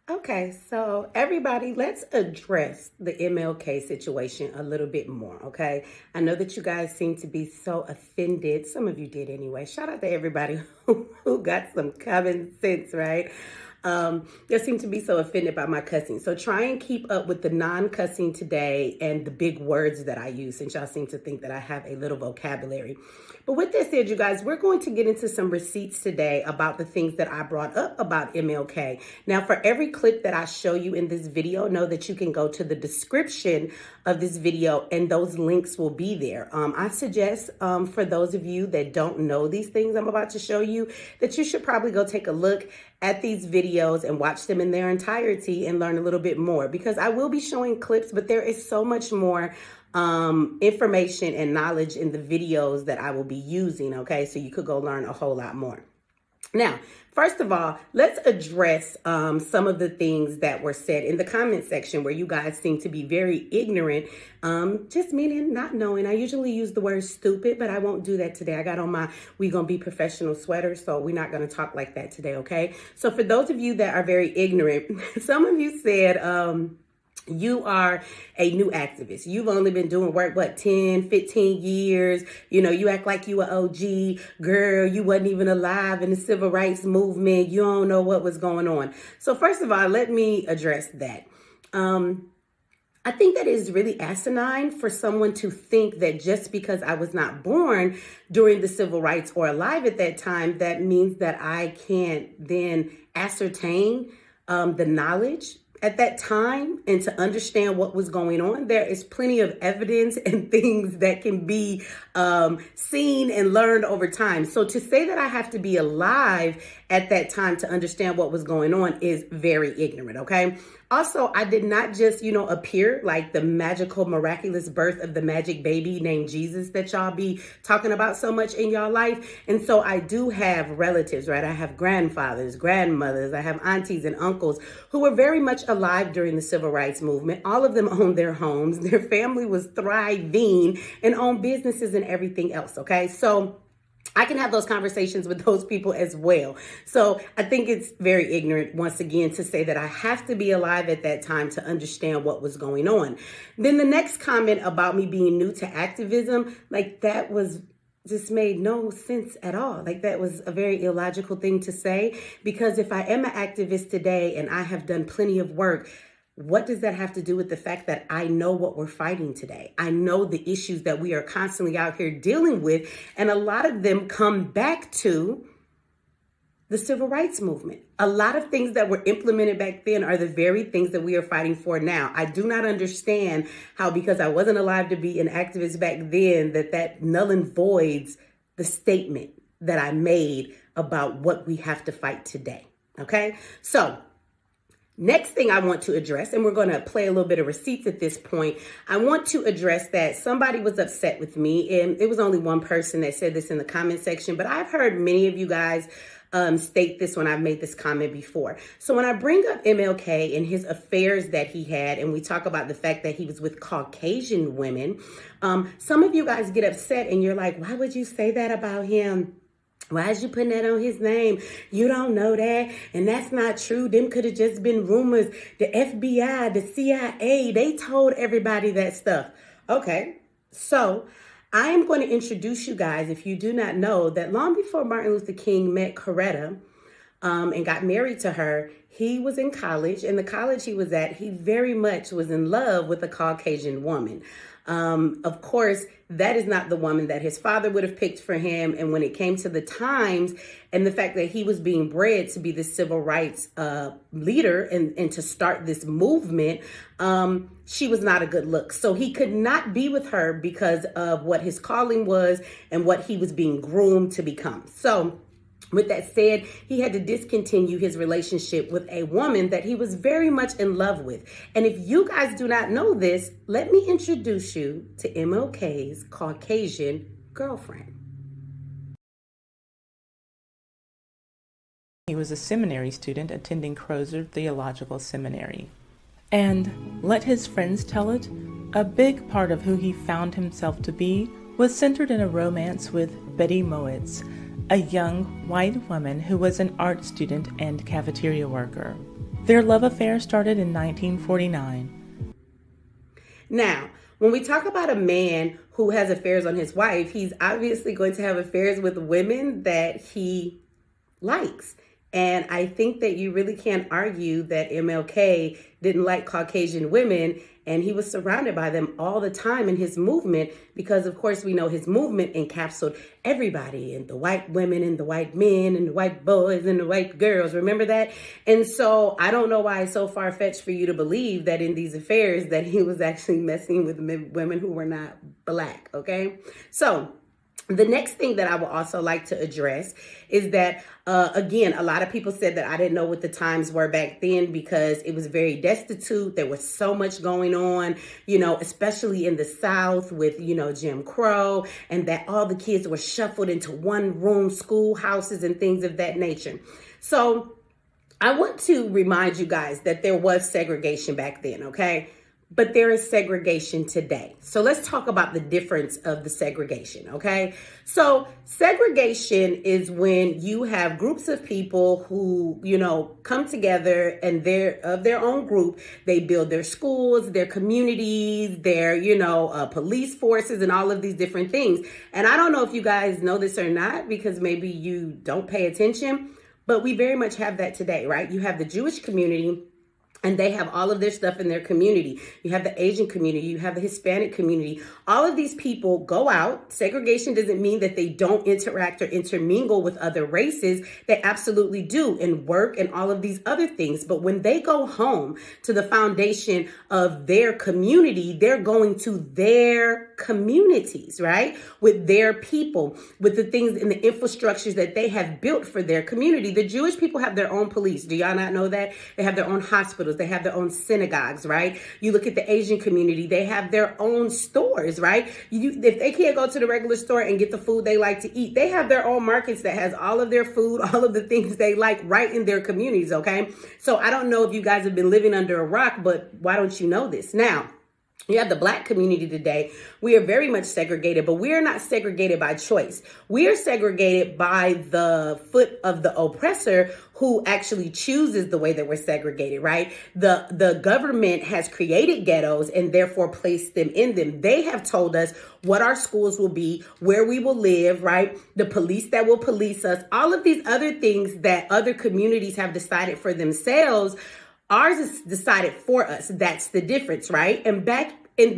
Okay, so everybody, let's address the MLK situation a little bit more, okay? I know that you guys seem to be so offended. Some of you did anyway. Shout out to everybody who got some common sense, right? They seem to be so offended by my cussing. So try and keep up with the non-cussing today and the big words that I use, since y'all seem to think that I have a little vocabulary. But with that said, you guys, we're going to get into some receipts today about the things that I brought up about MLK. Now, for every clip that I show you in this video, know that you can go to the description of this video and those links will be there. I suggest for those of you that don't know these things I'm about to show you, that you should probably go take a look at these videos and watch them in their entirety and learn a little bit more, because I will be showing clips, but there is so much more information and knowledge in the videos that I will be using, okay? So you could go learn a whole lot more. Now, first of all, let's address some of the things that were said in the comment section where you guys seem to be very ignorant, just meaning not knowing. I usually use the word stupid, but I won't do that today. I got on my We Gonna Be Professional sweater, so we're not going to talk like that today, okay? So for those of you that are very ignorant, some of you said, you are a new activist. You've only been doing work, 10, 15 years. You know, you act like you an OG. Girl, you wasn't even alive in the civil rights movement. You don't know what was going on. So first of all, let me address that. I think that it is really asinine for someone to think that just because I was not born during the civil rights or alive at that time, that means that I can't then ascertain the knowledge at that time and to understand what was going on. There is plenty of evidence and things that can be seen and learned over time. So to say that I have to be alive at that time to understand what was going on is very ignorant, okay? Also, I did not just, appear like the magical, miraculous birth of the magic baby named Jesus that y'all be talking about so much in y'all life. And so I do have relatives, right? I have grandfathers, grandmothers, I have aunties and uncles who were very much alive during the civil rights movement. All of them owned their homes. Their family was thriving and owned businesses and everything else, okay? So I can have those conversations with those people as well. So I think it's very ignorant, once again, to say that I have to be alive at that time to understand what was going on. Then the next comment about me being new to activism, like that was just made no sense at all. Like that was a very illogical thing to say, because if I am an activist today and I have done plenty of work, what does that have to do with the fact that I know what we're fighting today? I know the issues that we are constantly out here dealing with, and a lot of them come back to the civil rights movement. A lot of things that were implemented back then are the very things that we are fighting for now. I do not understand how, because I wasn't alive to be an activist back then, that null and voids the statement that I made about what we have to fight today. Okay, so next thing I want to address, and we're going to play a little bit of receipts at this point. I want to address that somebody was upset with me, and it was only one person that said this in the comment section, but I've heard many of you guys state this when I've made this comment before. So when I bring up MLK and his affairs that he had, and we talk about the fact that he was with Caucasian women, some of you guys get upset and you're like, why would you say that about him? Why is you putting that on his name? You don't know that. And that's not true. Them could have just been rumors. The FBI, the CIA, they told everybody that stuff. Okay, so I am going to introduce you guys, if you do not know, that long before Martin Luther King met Coretta and got married to her, he was in college. And the college he was at, he very much was in love with a Caucasian woman. Of course, that is not the woman that his father would have picked for him. And when it came to the times and the fact that he was being bred to be the civil rights leader and to start this movement, she was not a good look. So he could not be with her because of what his calling was and what he was being groomed to become. So with that said, he had to discontinue his relationship with a woman that he was very much in love with. And if you guys do not know this, let me introduce you to MLK's Caucasian girlfriend. He was a seminary student attending Crozer Theological Seminary. And let his friends tell it, a big part of who he found himself to be was centered in a romance with Betty Moitz, a young white woman who was an art student and cafeteria worker. Their love affair started in 1949. Now, when we talk about a man who has affairs on his wife, he's obviously going to have affairs with women that he likes. And I think that you really can't argue that MLK didn't like Caucasian women, and he was surrounded by them all the time in his movement, because of course we know his movement encapsulated everybody, and the white women and the white men and the white boys and the white girls. Remember that? And so I don't know why it's so far-fetched for you to believe that in these affairs that he was actually messing with women who were not black, okay? So the next thing that I would also like to address is that, again, a lot of people said that I didn't know what the times were back then because it was very destitute. There was so much going on, especially in the South with, Jim Crow, and that all the kids were shuffled into one-room schoolhouses and things of that nature. So I want to remind you guys that there was segregation back then, okay? But there is segregation today. So let's talk about the difference of the segregation, okay? So segregation is when you have groups of people who, come together and they're of their own group. They build their schools, their communities, their, police forces and all of these different things. And I don't know if you guys know this or not, because maybe you don't pay attention, but we very much have that today, right? You have the Jewish community, and they have all of their stuff in their community. You have the Asian community, you have the Hispanic community. All of these people go out. Segregation doesn't mean that they don't interact or intermingle with other races. They absolutely do, and work and all of these other things. But when they go home to the foundation of their community, they're going to their communities, right? With their people, with the things and the infrastructures that they have built for their community. The Jewish people have their own police. Do y'all not know that? They have their own hospitals. They have their own synagogues, right? You look at the Asian community, they have their own stores, right? If they can't go to the regular store and get the food they like to eat, they have their own markets that has all of their food, all of the things they like right in their communities, okay? So I don't know if you guys have been living under a rock, but why don't you know this? Now, you have the black community today. We are very much segregated, but we are not segregated by choice. We are segregated by the foot of the oppressor who actually chooses the way that we're segregated, right? The government has created ghettos and therefore placed them in them. They have told us what our schools will be, where we will live, right? The police that will police us, all of these other things that other communities have decided for themselves. Ours is decided for us. That's the difference, right? And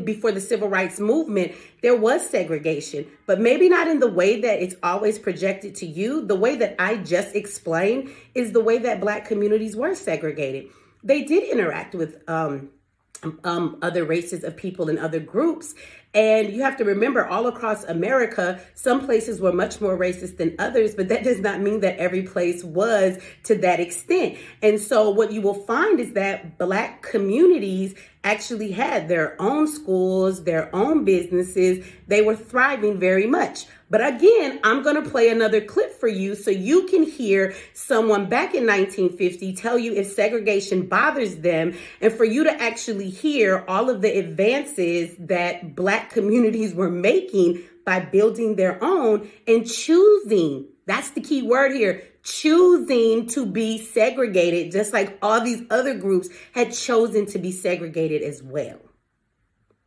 before the civil rights movement, there was segregation, but maybe not in the way that it's always projected to you. The way that I just explained is the way that black communities were segregated. They did interact with other races of people and other groups. And you have to remember, all across America, some places were much more racist than others, but that does not mean that every place was to that extent. And so what you will find is that black communities actually had their own schools, their own businesses. They were thriving very much. But again, I'm going to play another clip for you so you can hear someone back in 1950 tell you if segregation bothers them, and for you to actually hear all of the advances that black communities were making by building their own and choosing. That's the key word here. Choosing to be segregated, just like all these other groups had chosen to be segregated as well.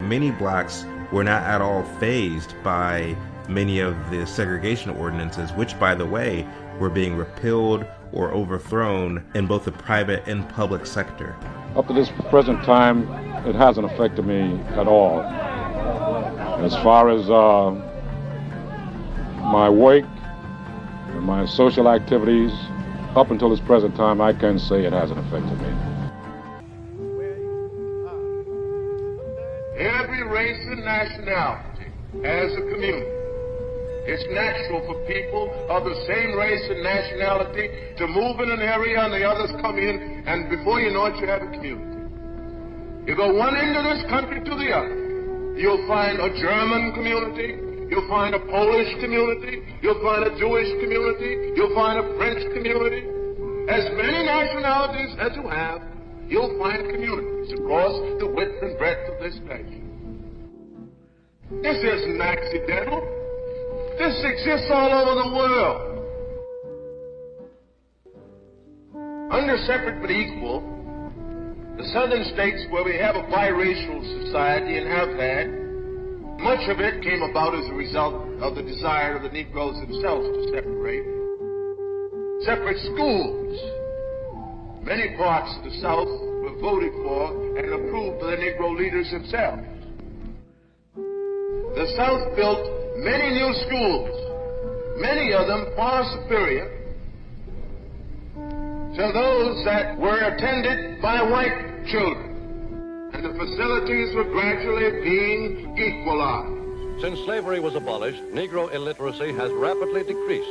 Many blacks were not at all fazed by many of the segregation ordinances, which, by the way, were being repealed or overthrown in both the private and public sector. Up to this present time, it hasn't affected me at all. As far as my work and my social activities, up until this present time, I can say it hasn't affected me. Every race and nationality has a community. It's natural for people of the same race and nationality to move in an area and the others come in, and before you know it, you have a community. You go one end of this country to the other. You'll find a German community. You'll find a Polish community. You'll find a Jewish community. You'll find a French community. As many nationalities as you have, you'll find communities across the width and breadth of this nation. This isn't accidental. This exists all over the world. Under separate but equal, The southern states where we have a biracial society and have had, much of it came about as a result of the desire of the Negroes themselves to separate. Separate schools. Many parts of the South were voted for and approved by the Negro leaders themselves. The South built many new schools, many of them far superior to those that were attended by white children, and the facilities were gradually being equalized. Since slavery was abolished, Negro illiteracy has rapidly decreased,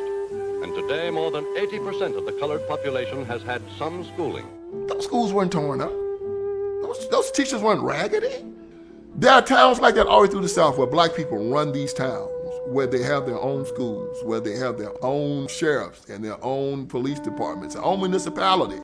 and today more than 80% of the colored population has had some schooling. Those schools weren't torn up. Those teachers weren't raggedy. There are towns like that all through the South where black people run these towns, where they have their own schools, where they have their own sheriffs and their own police departments, their own municipality.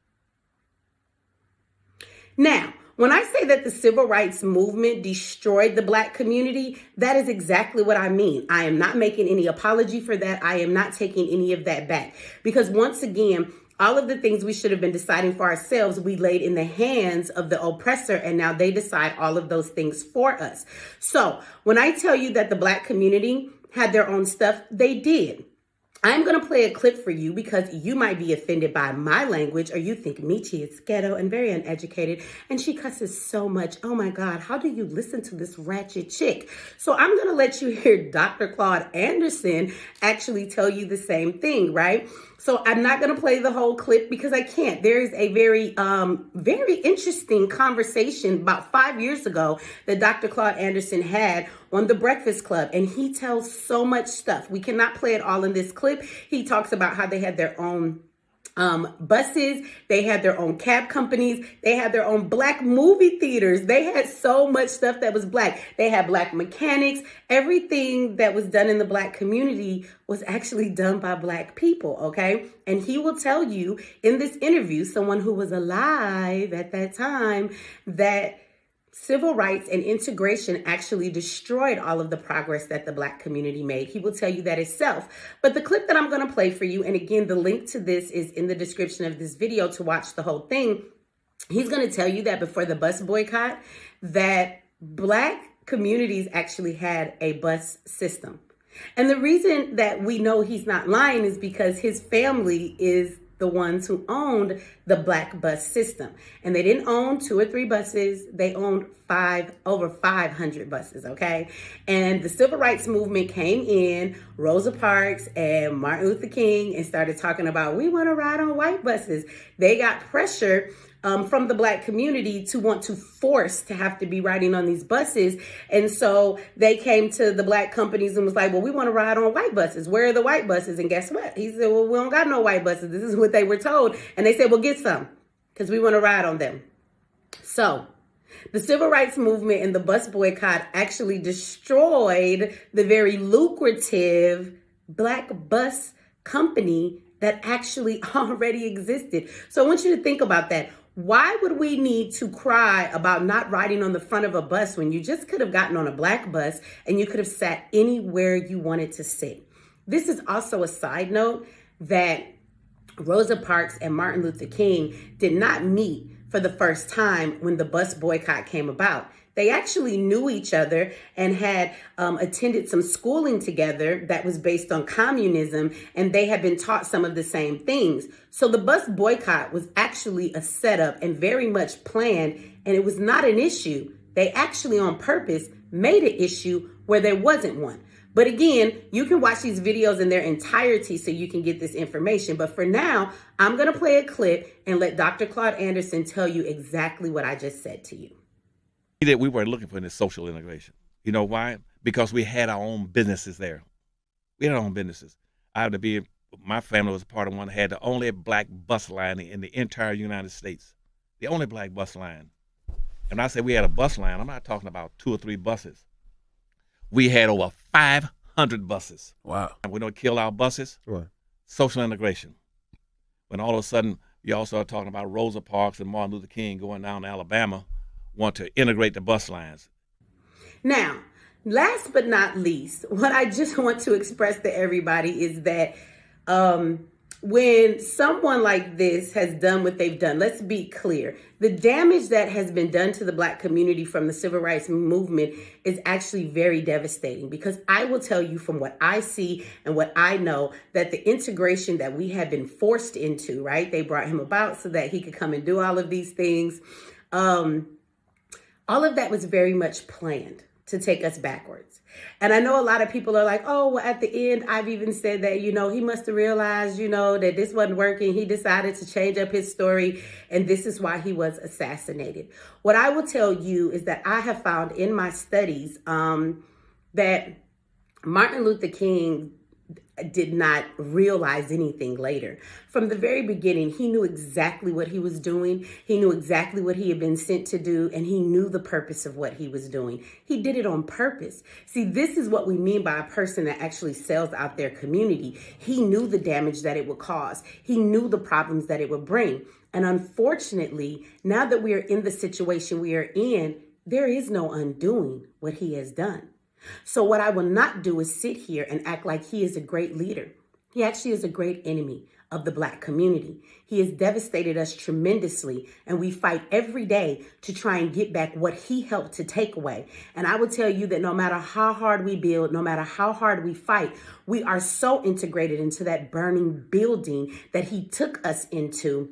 Now, when I say that the civil rights movement destroyed the black community, that is exactly what I mean. I am not making any apology for that. I am not taking any of that back. Because once again, all of the things we should have been deciding for ourselves, we laid in the hands of the oppressor, and now they decide all of those things for us. So when I tell you that the black community had their own stuff, they did. I'm going to play a clip for you because you might be offended by my language, or you think Michi is ghetto and very uneducated and she cusses so much. Oh my God, how do you listen to this ratchet chick? So I'm going to let you hear Dr. Claud Anderson actually tell you the same thing, right? So I'm not going to play the whole clip because I can't. There is a very interesting conversation about 5 years ago that Dr. Claud Anderson had on The Breakfast Club, and he tells so much stuff. We cannot play it all in this clip. He talks about how they had their own buses, they had their own cab companies, they had their own black movie theaters. They had so much stuff that was black. They had black mechanics. Everything that was done in the black community was actually done by black people, okay? And he will tell you in this interview, someone who was alive at that time, that civil rights and integration actually destroyed all of the progress that the black community made. He will tell you that itself. But the clip that I'm going to play for you, and again, the link to this is in the description of this video to watch the whole thing. He's going to tell you that before the bus boycott, that black communities actually had a bus system. And the reason that we know he's not lying is because his family is the ones who owned the black bus system. And they didn't own 2 or 3 buses. They owned over 500 buses, okay? And the civil rights movement came in, Rosa Parks and Martin Luther King, and started talking about, we want to ride on white buses. They got pressure from the black community to want to force to have to be riding on these buses. And so they came to the black companies and was like, well, we want to ride on white buses. Where are the white buses? And guess what? He said, well, we don't got no white buses. This is what they were told. And they said, well, get some because we want to ride on them. So the civil rights movement and the bus boycott actually destroyed the very lucrative black bus company that actually already existed. So I want you to think about that. Why would we need to cry about not riding on the front of a bus when you just could have gotten on a black bus and you could have sat anywhere you wanted to sit? This is also a side note that Rosa Parks and Martin Luther King did not meet for the first time when the bus boycott came about. They actually knew each other and had attended some schooling together that was based on communism, and they had been taught some of the same things. So the bus boycott was actually a setup and very much planned, and it was not an issue. They actually on purpose made an issue where there wasn't one. But again, you can watch these videos in their entirety so you can get this information. But for now, I'm going to play a clip and let Dr. Claud Anderson tell you exactly what I just said to you. That we were looking for this social integration. You know why? Because we had our own businesses there. We had our own businesses. My family was part of one that had the only black bus line in the entire United States. The only black bus line. And when I say we had a bus line, I'm not talking about 2 or 3 buses. We had over 500 buses. Wow. And we don't kill our buses. Right. Social integration. When all of a sudden, you also are talking about Rosa Parks and Martin Luther King going down to Alabama, want to integrate the bus lines. Now, last but not least, what I just want to express to everybody is that when someone like this has done what they've done, let's be clear. The damage that has been done to the Black community from the civil rights movement is actually very devastating, because I will tell you from what I see and what I know that the integration that we have been forced into, right? They brought him about so that he could come and do all of these things. All of that was very much planned to take us backwards. And I know a lot of people are like, oh, well, at the end, I've even said that, he must have realized, that this wasn't working. He decided to change up his story, and this is why he was assassinated. What I will tell you is that I have found in my studies that Martin Luther King did not realize anything later. From the very beginning, he knew exactly what he was doing. He knew exactly what he had been sent to do, and he knew the purpose of what he was doing. He did it on purpose. See, this is what we mean by a person that actually sells out their community. He knew the damage that it would cause. He knew the problems that it would bring. And unfortunately, now that we are in the situation we are in, there is no undoing what he has done. So what I will not do is sit here and act like he is a great leader. He actually is a great enemy of the Black community. He has devastated us tremendously, and we fight every day to try and get back what he helped to take away. And I will tell you that no matter how hard we build, no matter how hard we fight, we are so integrated into that burning building that he took us into,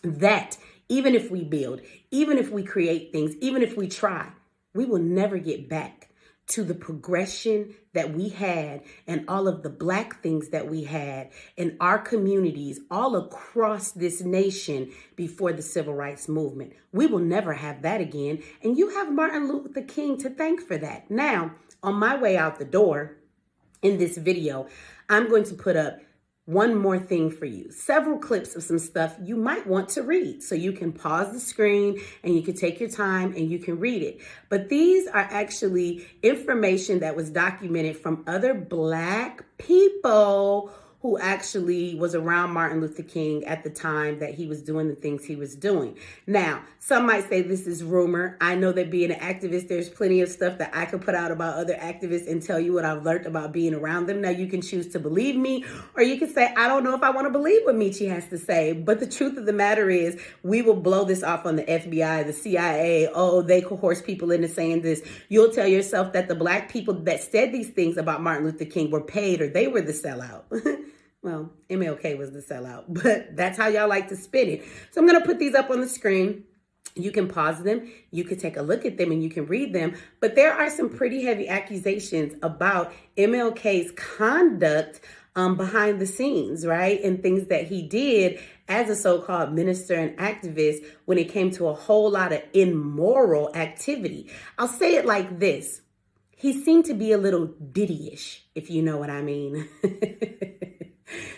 that even if we build, even if we create things, even if we try, we will never get back to the progression that we had and all of the Black things that we had in our communities all across this nation before the civil rights movement. We will never have that again. And you have Martin Luther King to thank for that. Now, on my way out the door in this video, I'm going to put up one more thing for you. Several clips of some stuff you might want to read. So you can pause the screen and you can take your time and you can read it. But these are actually information that was documented from other Black people who actually was around Martin Luther King at the time that he was doing the things he was doing. Now, some might say this is rumor. I know that being an activist, there's plenty of stuff that I could put out about other activists and tell you what I've learned about being around them. Now, you can choose to believe me, or you can say, I don't know if I want to believe what Michi has to say. But the truth of the matter is, we will blow this off on the FBI, the CIA. Oh, they coerce people into saying this. You'll tell yourself that the Black people that said these things about Martin Luther King were paid, or they were the sellout. Well, MLK was the sellout, but that's how y'all like to spin it. So I'm going to put these up on the screen. You can pause them, you can take a look at them, and you can read them. But there are some pretty heavy accusations about MLK's conduct behind the scenes, right? And things that he did as a so-called minister and activist when it came to a whole lot of immoral activity. I'll say it like this. He seemed to be a little Diddy-ish, if you know what I mean.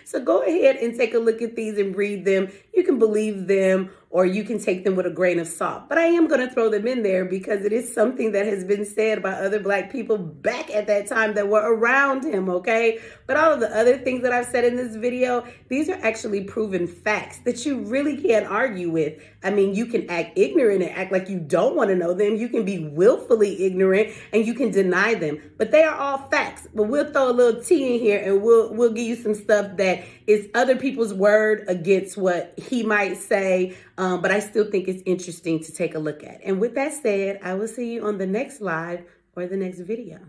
So go ahead and take a look at these and read them. You can believe them or you can take them with a grain of salt. But I am going to throw them in there because it is something that has been said by other Black people back at that time that were around him, okay? But all of the other things that I've said in this video, these are actually proven facts that you really can't argue with. I mean, you can act ignorant and act like you don't want to know them. You can be willfully ignorant and you can deny them. But they are all facts. But we'll throw a little tea in here and we'll give you some stuff that is other people's word against what he might say. But I still think it's interesting to take a look at. And with that said, I will see you on the next live or the next video.